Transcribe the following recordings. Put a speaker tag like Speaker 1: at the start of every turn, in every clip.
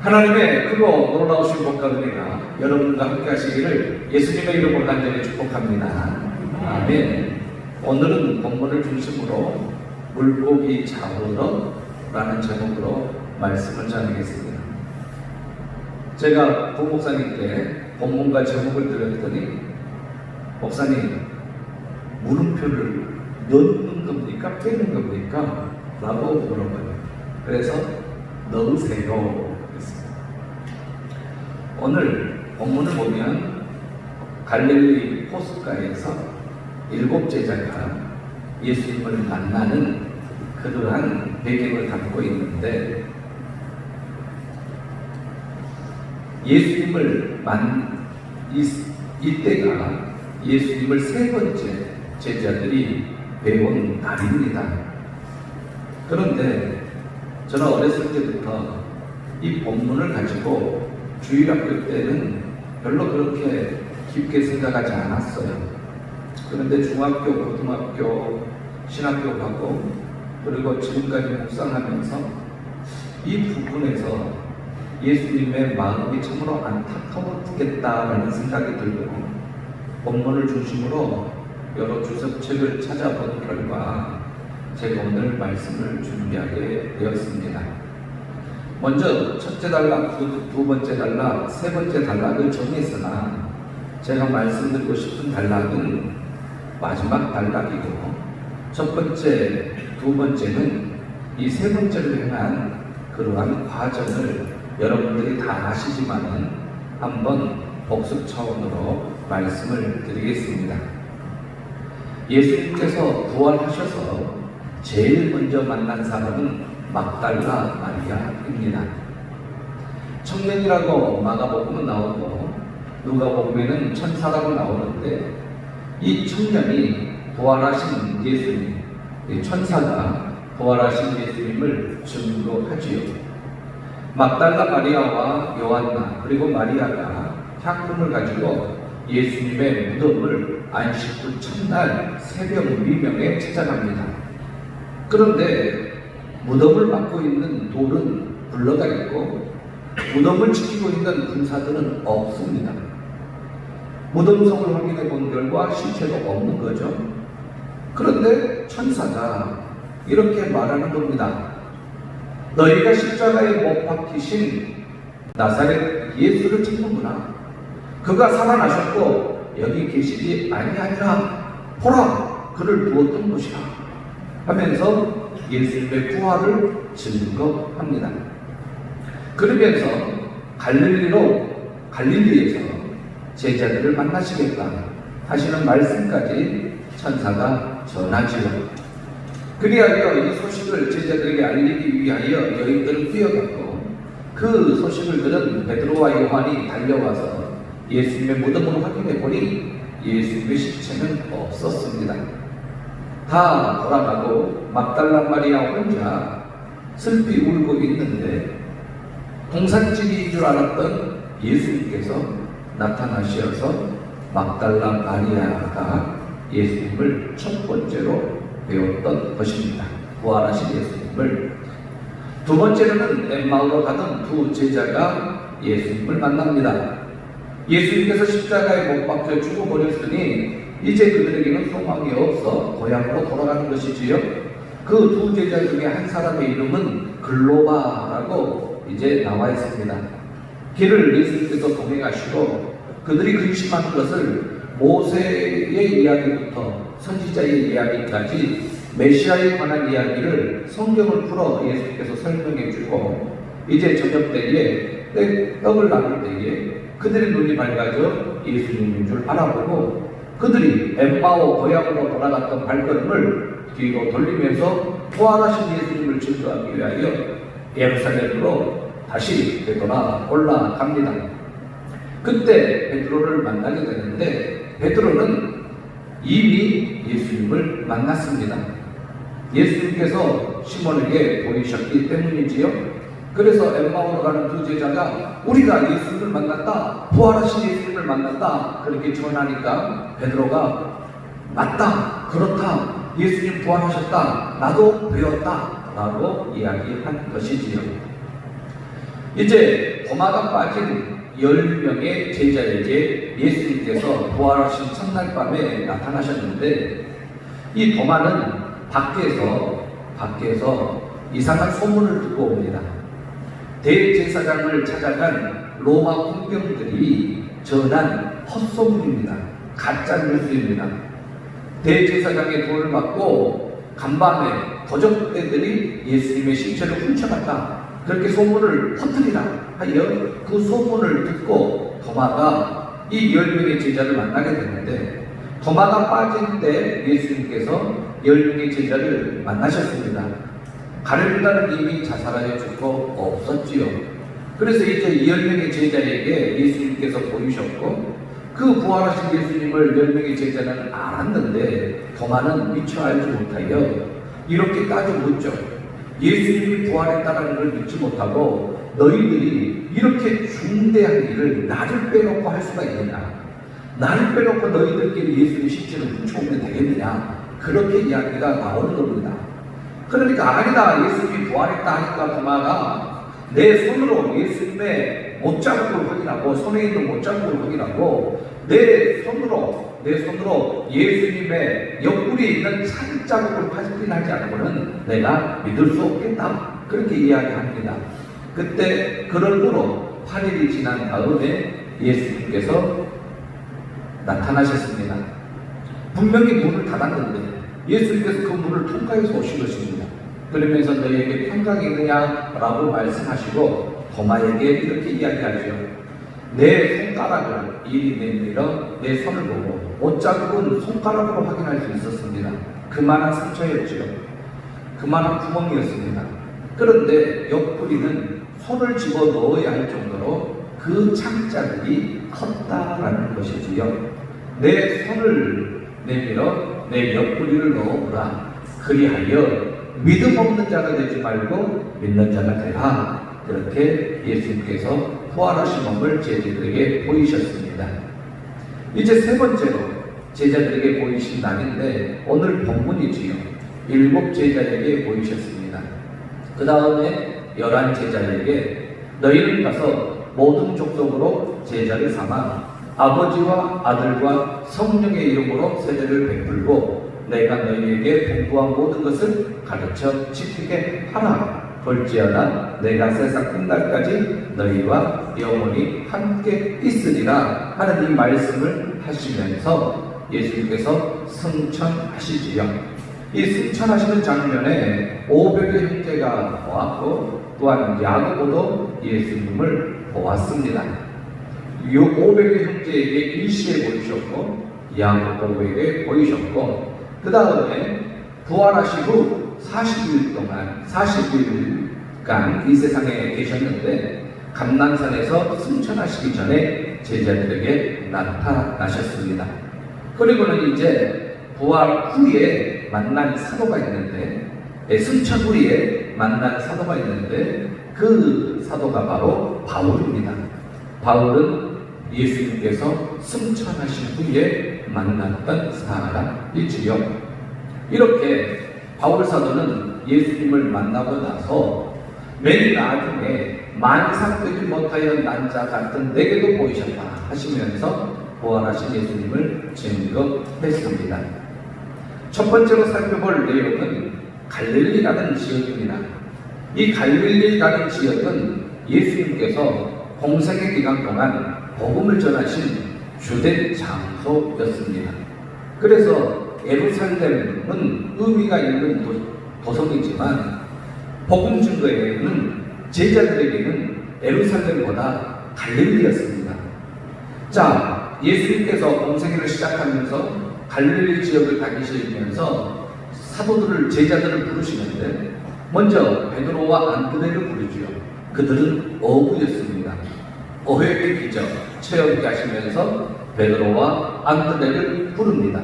Speaker 1: 하나님의 크고 놀라우신 복과 은혜가 여러분과 함께 하시기를 예수님의 이름으로 간절히 축복합니다. 아멘. 오늘은 본문을 중심으로 물고기 잡으러 라는 제목으로 말씀을 전하겠습니다. 제가 부목사님께 본문과 제목을 드렸더니 목사님, 물음표를 넣는 겁니까? 빼는 겁니까? 라고 물어봐요. 그래서 넣으세요. 오늘 본문을 보면 갈릴리 호숫가에서 7 제자가 예수님을 만나는 그러한 배경을 담고 있는데, 예수님을 이때가 예수님을 3번째 제자들이 배운 날입니다. 그런데 저는 어렸을 때부터 이 본문을 가지고 주일학교 때는 별로 그렇게 깊게 생각하지 않았어요. 그런데 중학교, 고등학교, 신학교 가고 그리고 지금까지 묵상하면서 이 부분에서 예수님의 마음이 참으로 안타까웠겠다라는 생각이 들고 본문을 중심으로 여러 주석책을 찾아본 결과 제가 오늘 말씀을 준비하게 되었습니다. 먼저 첫째 단락, 두 번째 단락, 세 번째 단락을 정했으나 제가 말씀드리고 싶은 단락은 마지막 단락이고, 첫 번째, 두 번째는 이 세 번째를 향한 그러한 과정을 여러분들이 다 아시지만은 한번 복습 차원으로 말씀을 드리겠습니다. 예수님께서 부활하셔서 제일 먼저 만난 사람은 막달라 마리아입니다. 청년이라고 마가복음은 나오고 누가복음에는 천사라고 나오는데, 이 청년이 부활하신 예수님, 천사가 부활하신 예수님을 증거하지요. 막달라 마리아와 요한나 그리고 마리아가 향품을 가지고 예수님의 무덤을 안식구 첫날 새벽 미명에 찾아갑니다. 그런데 무덤을 막고 있는 돌은 굴러가 있고 무덤을 지키고 있는 군사들은 없습니다. 무덤석을 확인해 본 결과 실체도 없는 거죠. 그런데 천사가 이렇게 말하는 겁니다. 너희가 십자가에 못 박히신 나사렛 예수를 찾는구나. 그가 살아나셨고 여기 계시지 아니하니라. 보라, 그를 두었던 곳이라 하면서 예수님의 부활을 증거합니다. 그러면서 갈릴리에서 제자들을 만나시겠다 하시는 말씀까지 천사가 전하지요. 그리하여 이 소식을 제자들에게 알리기 위하여 여인들은 뛰어갔고, 그 소식을 들은 베드로와 요한이 달려와서 예수님의 무덤을 확인해 보니 예수님의 시체는 없었습니다. 다 돌아가고 막달라 마리아 혼자 슬피 울고 있는데, 동산집인 줄 알았던 예수님께서 나타나셔서 막달라 마리아가 예수님을 첫 번째로 배웠던 것입니다. 부활하신 예수님을. 두 번째로는 엠마오로 가던 2 제자가 예수님을 만납니다. 예수님께서 십자가에 못 박혀 죽어버렸으니 이제 그들에게는 소망이 없어 고향으로 돌아가는 것이지요. 그 2 제자 중에 한 사람의 이름은 글로바라고 이제 나와 있습니다. 길을 예수님께서 동행하시고 그들이 근심하는 것을 모세의 이야기부터 선지자의 이야기까지 메시아에 관한 이야기를 성경을 풀어 예수님께서 설명해 주고, 이제 저녁 때에 떡을 나눌 때에 그들의 눈이 밝아져 예수님인 줄 알아보고, 그들이 엠마오 고향으로 돌아갔던 발걸음을 뒤로 돌리면서 부활하신 예수님을 증거하기 위하여 예루살렘으로 다시 되돌아 올라갑니다. 그때 베드로를 만나게 되는데, 베드로는 이미 예수님을 만났습니다. 예수님께서 시몬에게 보이셨기 때문이지요. 그래서 엠마오로 가는 2 제자가 우리가 예수님을 만났다, 부활하신 예수님을 만났다 그렇게 전하니까 베드로가 맞다, 그렇다, 예수님 부활하셨다, 나도 배웠다 라고 이야기한 것이지요. 이제 도마가 빠진 10명의 제자에게 예수님께서 부활하신 첫날 밤에 나타나셨는데, 이 도마는 밖에서 이상한 소문을 듣고 옵니다. 대제사장을 찾아간 로마 군병들이 전한 헛소문입니다. 가짜 뉴스입니다. 대제사장의 도를 받고 간밤에 도적대들이 예수님의 신체를 훔쳐갔다, 그렇게 소문을 퍼뜨리라 하여 그 소문을 듣고 도마가 이 10명의 제자를 만나게 되는데, 도마가 빠진 때 예수님께서 10명의 제자를 만나셨습니다. 가룟유다는 이미 자살하여 죽고 없었지요. 그래서 이제 10명의 제자에게 예수님께서 보이셨고, 그 부활하신 예수님을 10명의 제자는 알았는데 도마는 미처 알지 못하여 이렇게 따져 묻죠. 예수님이 부활했다는 걸 믿지 못하고 너희들이 이렇게 중대한 일을 나를 빼놓고 할 수가 있느냐? 나를 빼놓고 너희들끼리 예수님 신체를 훔쳐오면 되겠느냐? 그렇게 이야기가 나오는 겁니다. 그러니까 아니다, 예수님이 부활했다 하니까 도마가 내 손으로 예수님의 못자국을 확인하고, 손에 있는 못자국을 확인하고, 내 손으로 예수님의 옆구리에 있는 찬자국을 확인하지 않고는 내가 믿을 수 없겠다, 그렇게 이야기합니다. 그때 그런 후로 8일이 지난 다음에 예수님께서 나타나셨습니다. 분명히 문을 닫았는데 예수님께서 그 문을 통과해서 오신 것입니다. 그러면서 너희에게 평강이 있느냐라고 말씀하시고 도마에게 이렇게 이야기하죠. 내 손가락을 이리 내밀어 내 손을 보고, 옷자국은 손가락으로 확인할 수 있었습니다. 그만한 상처였지요. 그만한 구멍이었습니다. 그런데 옆구리는 손을 집어 넣어야 할 정도로 그 창자국이 컸다라는 것이지요. 내 손을 내밀어 내 옆구리를 넣어보라. 그리하여 믿음 없는 자가 되지 말고 믿는 자가 되라. 그렇게 예수님께서 부활하신 몸을 제자들에게 보이셨습니다. 이제 세 번째로 제자들에게 보이신 날인데 오늘 본문이지요. 7 제자에게 보이셨습니다. 그 다음에 11 제자에게 너희는 가서 모든 족속으로 제자를 삼아 아버지와 아들과 성령의 이름으로 세례를 베풀고 내가 너희에게 공부한 모든 것을 가르쳐 지키게 하라. 볼지어다 내가 세상 끝날까지 너희와 영원히 함께 있으리라 하는 이 말씀을 하시면서 예수님께서 승천하시지요. 이 승천하시는 장면에 500의 형제가 보았고 또한 야고보도 예수님을 보았습니다. 이 500의 형제에게 일시에 보이셨고 야고보에게 보이셨고, 그 다음에 부활하신 후 40일간 이 세상에 계셨는데 감난산에서 승천하시기 전에 제자들에게 나타나셨습니다. 그리고는 이제 부활 후에 만난 사도가 있는데, 승천 후에 만난 사도가 있는데 그 사도가 바로 바울입니다. 바울은 예수님께서 승천하신 후에 만났던 사람이지요. 이렇게 바울 사도는 예수님을 만나고 나서 맨 나중에 만삭되지 못하여 난 자 같은 내게도 보이셨다 하시면서 부활하신 예수님을 증거했습니다. 첫 번째로 살펴볼 내용은 갈릴리라는 지역입니다. 이 갈릴리라는 지역은 예수님께서 공생의 기간 동안 복음을 전하신 주된 장소였습니다. 그래서 예루살렘은 의미가 있는 도성이지만 복음 증거에는 제자들에게는 예루살렘보다 갈릴리였습니다. 자, 예수님께서 공생애를 시작하면서 갈릴리 지역을 다니시면서 사도들을, 제자들을 부르시는데 먼저 베드로와 안드레를 부르지요. 그들은 어부였습니다. 어획의 기적 체험케 하시면서 베드로와 안드레를 부릅니다.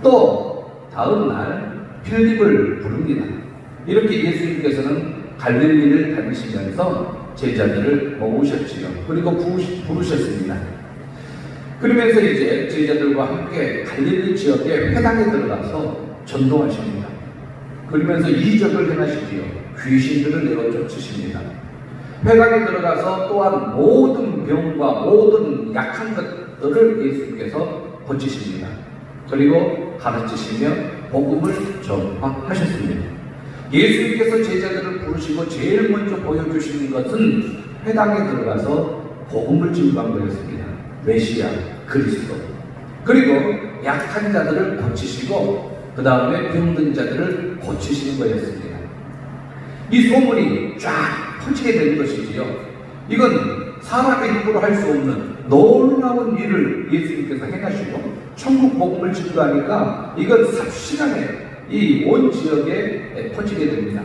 Speaker 1: 또 다음 날 필립을 부릅니다. 이렇게 예수님께서는 갈릴리를 다니시면서 제자들을 모으셨지요. 그리고 부르셨습니다. 그러면서 이제 제자들과 함께 갈릴리 지역의 회당에 들어가서 전도하십니다. 그러면서 이적을 행하시지요. 귀신들을 내어쫓으십니다. 회당에 들어가서 또한 모든 병과 모든 약한 것들을 예수님께서 고치십니다. 그리고 가르치시며 복음을 전파하셨습니다. 예수님께서 제자들을 부르시고 제일 먼저 보여주시는 것은 회당에 들어가서 복음을 증거한 거였습니다. 메시아, 그리스도. 그리고 약한 자들을 고치시고 그 다음에 병든 자들을 고치시는 거였습니다. 이 소문이 쫙 퍼지게 된 것이지요. 이건 사람의 힘으로 할 수 없는 놀라운 일을 예수님께서 행하시고 천국 복음을 증거하니까 이건 삽시간에 이 온 지역에 퍼지게 됩니다.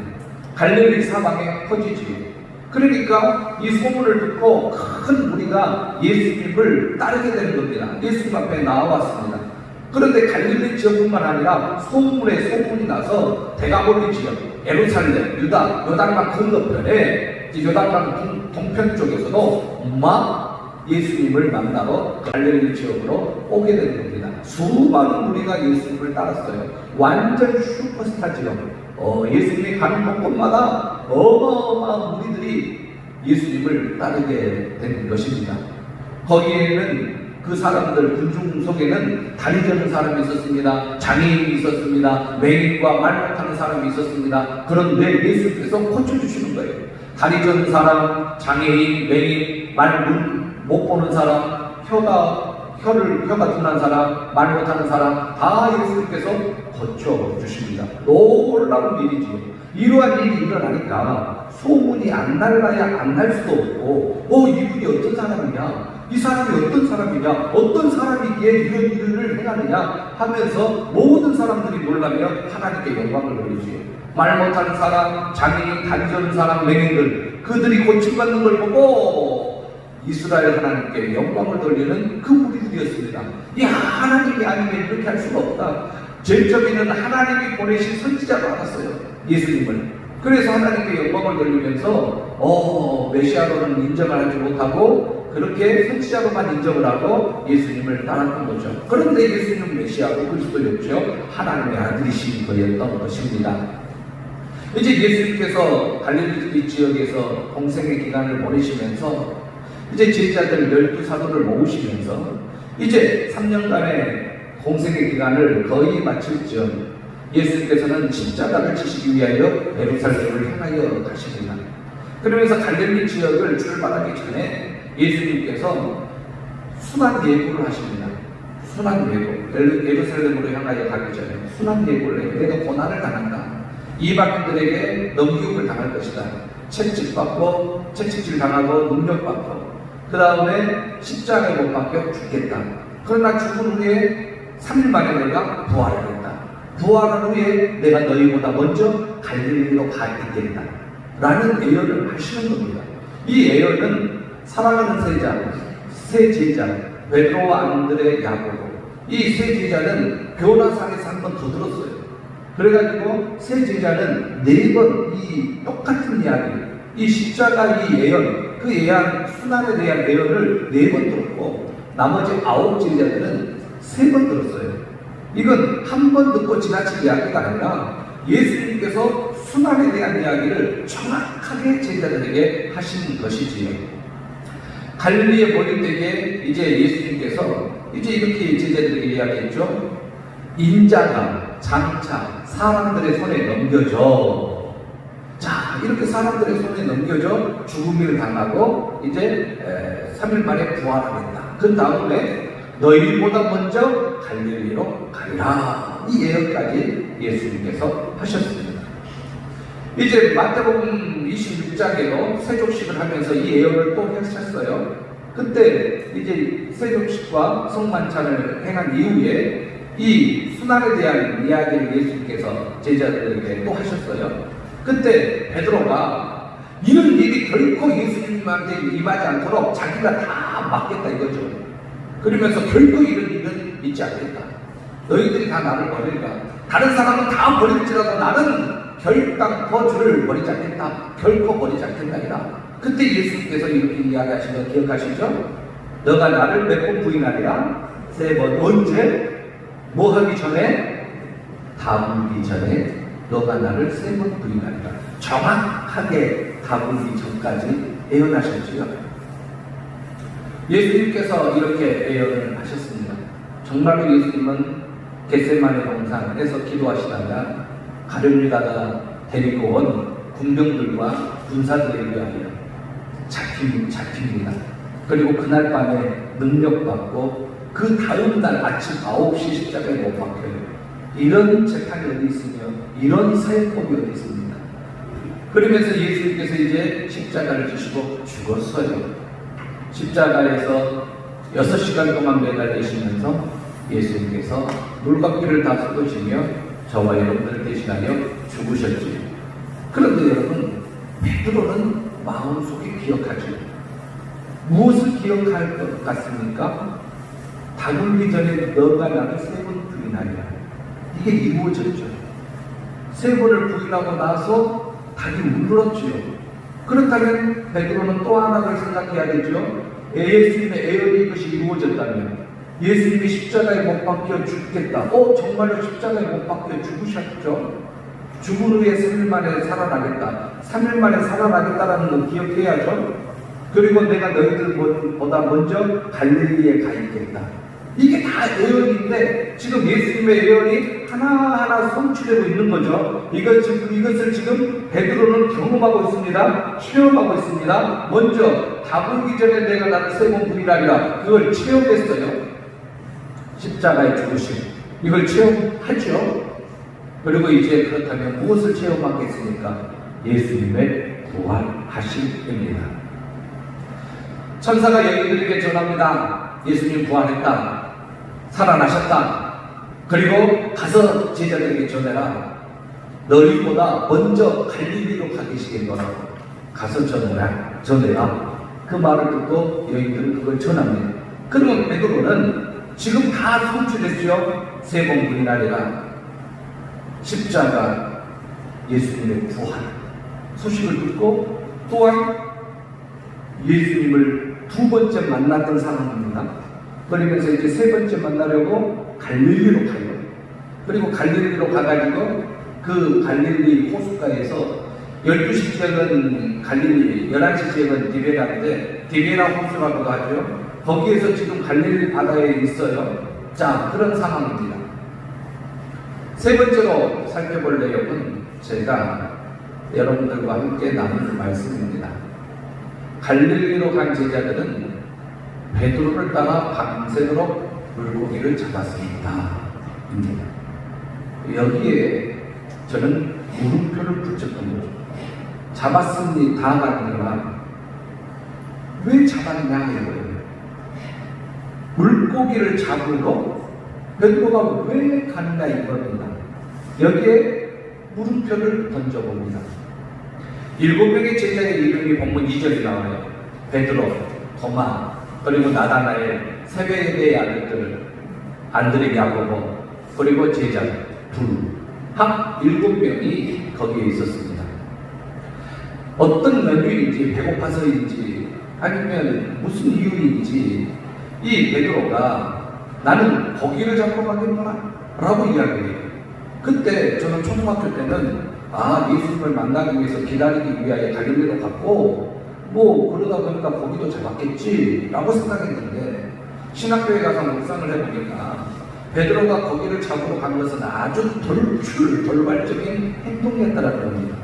Speaker 1: 갈릴리 사방에 퍼지지. 그러니까 이 소문을 듣고 큰 무리가 예수님을 따르게 되는 겁니다. 예수님 앞에 나와왔습니다. 그런데 갈릴리 지역뿐만 아니라 소문에 소문이 나서 데가볼리 지역, 예루살렘, 유다, 요단강 건너편에 요단강 동편 쪽에서도 막 예수님을 만나러 갈릴리 지역으로 오게 되는 겁니다. 수많은 무리가 예수님을 따랐어요. 완전 슈퍼스타 지역. 예수님이 가는 곳곳마다 어마어마한 무리들이 예수님을 따르게 된 것입니다. 거기에는 그 사람들 군중 속에는 다리 저는 사람이 있었습니다. 장애인이 있었습니다. 맹인과 말 못하는 사람이 있었습니다. 그런데 예수님께서 고쳐주시는 거예요. 다리 저는 사람, 장애인, 맹인, 말 못 보는 사람, 혀가 둔한 사람, 말 못하는 사람 다 예수님께서 고쳐주십니다. 놀라운 일이지요. 이러한 일이 일어나니까 소문이 안 날라야 안 날 수도 없고 이분이 어떤 사람이냐, 이 사람이 어떤 사람이냐, 어떤 사람이기에 이런 일을 행하느냐 하면서 모든 사람들이 놀라며 하나님께 영광을 돌리지요. 말 못하는 사람, 장애인, 다리 저는 사람, 맹인들 그들이 고침받는 걸 보고 이스라엘 하나님께 영광을 돌리는 그 무리들이었습니다. 야, 하나님이 아니면 이렇게 할 수가 없다. 제일 처음에는 하나님이 보내신 선지자로 알았어요, 예수님을. 그래서 하나님께 영광을 돌리면서 메시아로는 인정을 하지 못하고 그렇게 선지자로만 인정을 하고 예수님을 따랐던 거죠. 그런데 예수님은 메시아고 그리스도였죠. 하나님의 아들이신 거였던 것입니다. 이제 예수님께서 갈릴리 지역에서 공생의 기간을 보내시면서 이제 제자들 12사도를 모으시면서 이제 3년간의 공생의 기간을 거의 마칠 즈음 예수님께서는 십자가를 지시기 위하여 예루살렘을 향하여 가십니다. 그러면서 갈릴리 지역을 출발하기 전에 예수님께서 순환 예고를 하십니다. 순환 예고. 예루살렘으로 향하여 가기 전에 순환 예고를 해요. 내가 고난을 당한다. 이방인들에게 넘기움을 당할 것이다. 채찍질 당하고 능력받고 그 다음에 십자가에 못 박혀 죽겠다. 그러나 죽은 후에 3일 만에 내가 부활하겠다. 부활한 후에 내가 너희보다 먼저 갈릴리로 가 있겠다. 라는 예언을 하시는 겁니다. 이 예언은 사랑하는 세 제자 베드로와 안드레, 야고보, 이 세 제자는 변화상에서 한 번 더 들었어요. 그래가지고 세 제자는 4번 이 똑같은 이야기, 이 십자가 이 예언, 그 예언, 순환에 대한 예언을 4번 들었고 나머지 9 제자들은 3번 들었어요. 이건 한 번 듣고 지나칠 이야기가 아니라 예수님께서 순환에 대한 이야기를 정확하게 제자들에게 하신 것이지요. 갈릴리에 보낼 때에 이제 예수님께서 이제 이렇게 제자들에게 이야기했죠. 인자가 장차 사람들의 손에 넘겨져. 자, 이렇게 사람들의 손에 넘겨져 죽음을 당하고 이제 3일 만에 부활하겠다. 그 다음에 너희보다 먼저 갈릴리로 가리라. 이 예언까지 예수님께서 하셨습니다. 이제 마태복음 26장에도 세족식을 하면서 이 예언을 또 하셨어요. 그때 이제 세족식과 성만찬을 행한 이후에 이 순환에 대한 이야기를 예수님께서 제자들에게 또 하셨어요. 그때 베드로가 이런 일이 결코 예수님한테 임하지 않도록 자기가 다 맡겠다 이거죠. 그러면서 결코 이런 일은 있지 않겠다. 너희들이 다 나를 버릴까? 다른 사람은 다 버릴지라도 나는 결단코 주를 버리지 않겠다. 결코 버리지 않겠다. 그때 예수님께서 이렇게 이야기하신 거 기억하시죠? 너가 나를 몇 번 부인하리라? 3번. 언제? 뭐 하기 전에? 다물기 전에 너가 나를 3번 부인하리라. 정확하게 다물기 전까지 예언하셨지요. 예수님께서 이렇게 예언을 하셨습니다. 정말로 예수님은 겟세마네 동산에서 기도하시다가 가룟유다가 데리고 온 군병들과 군사들에 의하여 잡힙니다. 그리고 그날 밤에 능력받고 그 다음 날 아침 9시 십자가에 못 박혀요. 이런 재판이 어디 있으며 이런 사회법이 어디 있습니까? 그러면서 예수님께서 이제 십자가를 지시고 죽었어요. 십자가에서 6시간 동안 매달리시면서 예수님께서 물과 피를 다 쏟으시며 저와 여러분들을 대신하여 죽으셨지요. 그런데 여러분, 베드로는 마음속에 기억하죠. 무엇을 기억할 것 같습니까? 다굴기 전에 너가 나를 3번 부인하리라. 이게 이루어졌죠. 3번을 부인하고 나서 닭이 물들었지요. 그렇다면 베드로는 또 하나를 생각해야 되죠. 예수님의 예언이 이것이 이루어졌다면 예수님이 십자가에 못 박혀 죽겠다. 정말로 십자가에 못 박혀 죽으셨죠. 죽은 후에 3일 만에 살아나겠다. 3일 만에 살아나겠다라는 걸 기억해야죠. 그리고 내가 너희들보다 먼저 갈릴리에 가 있겠다. 이게 다 예언인데 지금 예수님의 예언이 하나하나 성취되고 있는 거죠. 이것을 지금 베드로는 경험하고 있습니다. 체험하고 있습니다. 먼저 다불기 전에 내가 나를 3번 부인하리라. 그걸 체험했어요. 십자가의 죽으심. 이걸 체험하죠. 그리고 이제 그렇다면 무엇을 체험하겠습니까? 예수님의 부활하심입니다. 천사가 여인들에게 전합니다. 예수님 부활했다. 살아나셨다. 그리고 가서 제자들에게 전해라. 너희보다 먼저 갈릴리로 가 계시길 바라고 가서 전해라. 그 말을 듣고 여인들은 그걸 전합니다. 그러면 베드로는 지금 다 성취됐죠. 3번 부인하리라. 십자가, 예수님의 부활 소식을 듣고 또한 예수님을 2번째 만났던 사람입니다. 그러면서 이제 3번째 만나려고 갈릴리로 가요. 그리고 갈릴리로 가가지고 그 갈릴리 호숫가에서 12시 지역은 갈릴리, 11시 지역은 디베나인데 디베나 호수라고도 하죠. 거기에서 지금 갈릴리 바다에 있어요. 자, 그런 상황입니다. 3번째로 살펴볼 내용은 제가 여러분들과 함께 나눌 말씀입니다. 갈릴리로 간 제자들은 베드로를 따라 밤새도록 물고기를 잡았습니다. 여기에 저는 물음표를 붙였던 거죠. 잡았습니다가 아니라 왜 잡았냐 이거예요. 물고기를 잡으러 베드로가 왜 갔나 이겁니다. 여기에 물음표를 던져봅니다. 7명의 제자의 이름이 본문 2절에 나와요. 베드로, 도마, 그리고 나다나엘, 세베대의 아들들, 안드레, 야고보, 그리고 제자 각 7명이 거기에 있었습니다. 어떤 면류인지 배고파서인지 아니면 무슨 이유인지 이 베드로가 나는 고기를 잡으러 가겠구나 라고 이야기해요. 그때 저는 초등학교 때는 예수님을 만나기 위해서 기다리기 위하여 갈릴리로 갔고 그러다 보니까 고기도 잡았겠지 라고 생각했는데 신학교에 가서 묵상을 해보니까 베드로가 고기를 잡으러 간 것은 아주 돌발적인 행동이었다는 겁니다.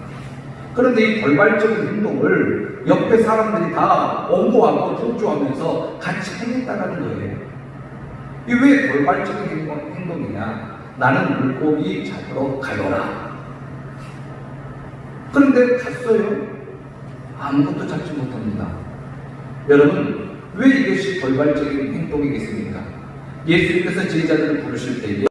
Speaker 1: 그런데 이 돌발적인 행동을 옆에 사람들이 다 옹호하고 동조하면서 같이 행했다는 거예요. 이 왜 돌발적인 행동이냐? 나는 물고기 잡으러 가요라. 그런데 갔어요. 아무것도 잡지 못합니다. 여러분, 왜 이것이 돌발적인 행동이겠습니까? 예수님께서 제자들을 부르실 때에